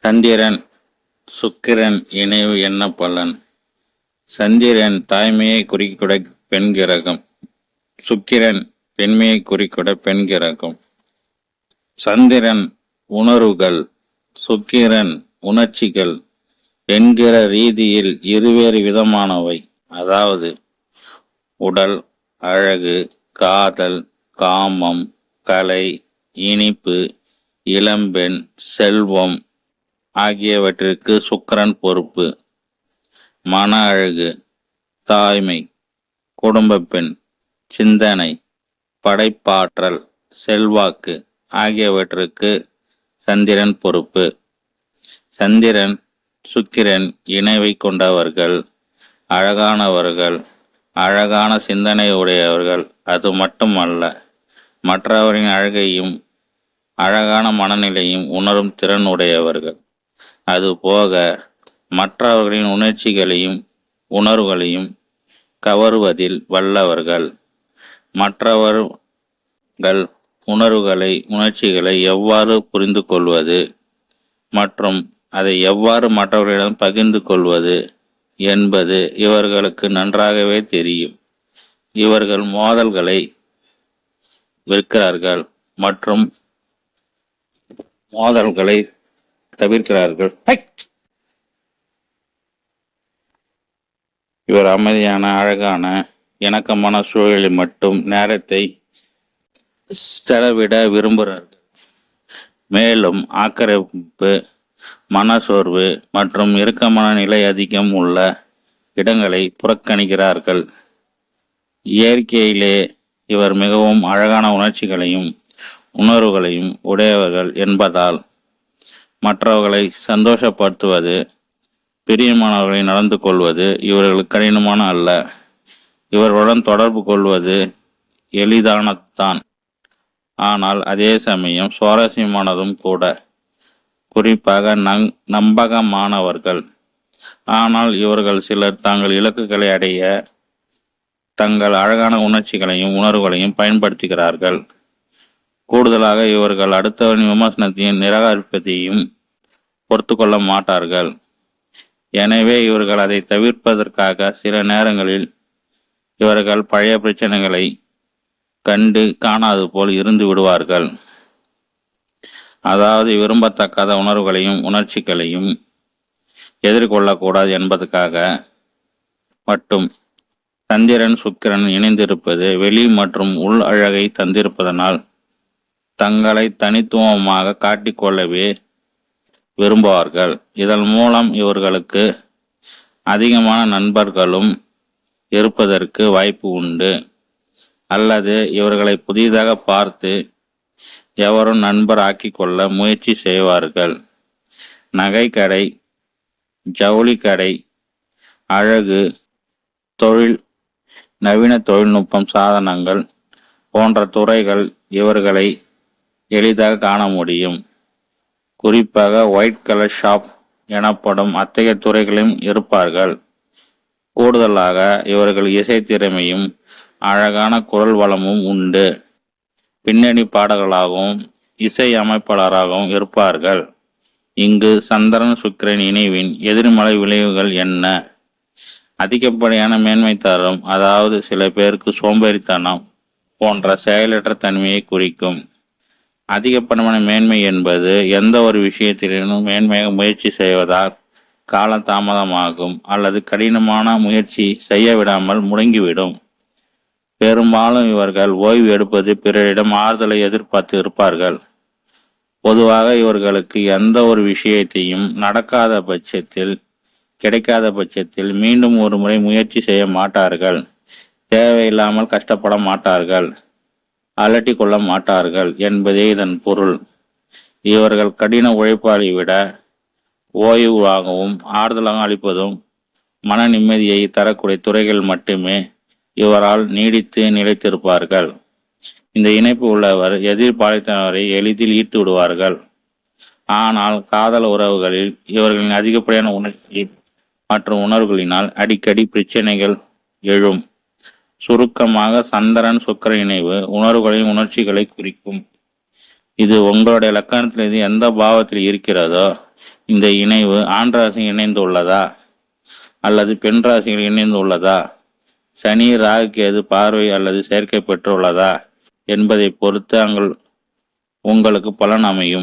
சந்திரன் சுக்கிரன் இணைவு என்ன பலன்? சந்திரன் தாய்மையை குறிக்கூட பெண் கிரகம், சுக்கிரன் பெண்மையை குறிக்கூட பெண் கிரகம். சந்திரன் உணர்வுகள், சுக்கிரன் உணர்ச்சிகள் என்கிற ரீதியில் இருவேறு விதமானவை. அதாவது உடல், அழகு, காதல், காமம், கலை, இனிப்பு, இளம்பெண், செல்வம் ஆகியவற்றிற்கு சுக்கிரன் பொறுப்பு. மன அழகு, தாய்மை, குடும்ப பெண், சிந்தனை, படைப்பாற்றல், செல்வாக்கு ஆகியவற்றுக்கு சந்திரன் பொறுப்பு. சந்திரன் சுக்கிரன் இணைவை கொண்டவர்கள் அழகானவர்கள், அழகான சிந்தனை உடையவர்கள். அது மட்டுமல்ல, மற்றவரின் அழகையும் அழகான மனநிலையும் உணரும் திறன் உடையவர்கள். அதுபோக மற்றவர்களின் உணர்ச்சிகளையும் உணர்வுகளையும் கவருவதில் வல்லவர்கள். மற்றவர்கள் உணர்ச்சிகளை எவ்வாறு புரிந்து கொள்வது மற்றும் அதை எவ்வாறு மற்றவர்களிடம் பகிர்ந்து கொள்வது என்பது இவர்களுக்கு நன்றாகவே தெரியும். இவர்கள் மோதல்களை வெறுக்கிறார்கள் மற்றும் மோதல்களை தவிர்க்கிறார்கள். இவர் அமைதியான, அழகான, இணக்கமான சூழலில் மட்டும் நேரத்தை செலவிட விரும்புகிறார்கள். மேலும் ஆக்கிரமிப்பு, மனசோர்வு மற்றும் இறுக்கமான நிலை அதிகம் உள்ள இடங்களை புறக்கணிக்கிறார்கள். இயற்கையிலே இவர் மிகவும் அழகான உணர்ச்சிகளையும் உணர்வுகளையும் உடையவர்கள் என்பதால் மற்றவர்களை சந்தோஷப்படுத்துவது, பிரியமானவர்களை நடந்து கொள்வது இவர்களுக்கு கடினமான அல்ல. இவர்களுடன் தொடர்பு கொள்வது எளிதானதுதான், ஆனால் அதே சமயம் சுவாரஸ்யமானதும் கூட. குறிப்பாக நம்பகமானவர்கள். ஆனால் இவர்கள் சிலர் தங்கள் இலக்குகளை அடைய தங்கள் அழகான உணர்ச்சிகளையும் உணர்வுகளையும் பயன்படுத்துகிறார்கள். கூடுதலாக இவர்கள் அடுத்தவரின் விமர்சனத்தையும் நிராகரிப்பதையும் பொறுத்து கொள்ள மாட்டார்கள். எனவே இவர்கள் அதை தவிர்ப்பதற்காக சில நேரங்களில் இவர்கள் பழைய பிரச்சனைகளை கண்டு காணாது போல் இருந்து விடுவார்கள். அதாவது விரும்பத்தக்காத உணர்வுகளையும் உணர்ச்சிகளையும் எதிர்கொள்ளக்கூடாது என்பதற்காக மட்டும். சந்திரன் சுக்கிரன் இணைந்திருப்பது வெளி மற்றும் உள் அழகை தந்திருப்பதனால் தங்களை தனித்துவமாக காட்டிக்கொள்ளவே விரும்புவார்கள். இதன் மூலம் இவர்களுக்கு அதிகமான நண்பர்களும் இருப்பதற்கு வாய்ப்பு உண்டு. அல்லது இவர்களை புதிதாக பார்த்து எவரும் நண்பர் ஆக்கிக்கொள்ள முயற்சி செய்வார்கள். நகை கடை, ஜவுளி கடை, அழகு, தொழில், நவீன தொழில்நுட்பம் சாதனங்கள் போன்ற துறைகள் இவர்களை எளிதாக காண முடியும். குறிப்பாக ஒயிட் கலர் ஷாப் எனப்படும் அத்தகைய துறைகளும் இருப்பார்கள். கூடுதலாக இவர்கள் இசை திறமையும் அழகான குரல் வளமும் உண்டு. பின்னணி பாடகர்களாகவும் இசை அமைப்பாளராகவும் இருப்பார்கள். இங்கு சந்திரன் சுக்கிரன் இணைவின் எதிர்மறை விளைவுகள் என்ன? அதிகப்படியான மேன்மை தரும், அதாவது சில பேருக்கு சோம்பேறித்தனம் போன்ற செயலற்ற தன்மையை குறிக்கும். அதிகப்படியான மேன்மை என்பது எந்த ஒரு விஷயத்திலும் மேன்மையாக முயற்சி செய்வதால் காலம் தாமதமாகும் அல்லது கடினமான முயற்சி செய்ய விடாமல் முடங்கிவிடும். பெரும்பாலும் இவர்கள் ஓய்வு எடுப்பது, பிறரிடம் ஆறுதலை எதிர்பார்த்து இருப்பார்கள். பொதுவாக இவர்களுக்கு எந்த ஒரு விஷயத்தையும் கிடைக்காத பட்சத்தில் மீண்டும் ஒரு முறை முயற்சி செய்ய மாட்டார்கள். தேவையில்லாமல் கஷ்டப்பட மாட்டார்கள், அலட்டி கொள்ள மாட்டார்கள் என்பதே இதன் பொருள். இவர்கள் கடின உழைப்பாளி விட ஓய்வாகவும் ஆறுதலாக அளிப்பதும் மன நிம்மதியை தரக்கூடிய துறைகள் மட்டுமே இவரால் நீடித்து நிலைத்திருப்பார்கள். இந்த இணைப்பு உள்ளவர் எதிர்பாலித்தவரை எளிதில் ஈர்த்து விடுவார்கள். ஆனால் காதல் உறவுகளில் இவர்களின் அதிகப்படியான உணர்ச்சி மற்றும் உணர்வுகளினால் அடிக்கடி பிரச்சனைகள் எழும். சுருக்கமாக சந்திரன் சுக்கிரன் இணைவு உணர்வுகளையும் உணர்ச்சிகளை குறிக்கும். இது உங்களுடைய லக்கணத்திலிருந்து எந்த பாவத்தில் இருக்கிறதோ இந்த இணைவு ஆண் ராசி இணைந்துள்ளதா அல்லது பெண் ராசிகள் இணைந்துள்ளதா, சனி ராகு கேது பார்வை அல்லது சேர்க்கை பெற்றுள்ளதா என்பதை பொறுத்து உங்களுக்கு பலன் அமையும்.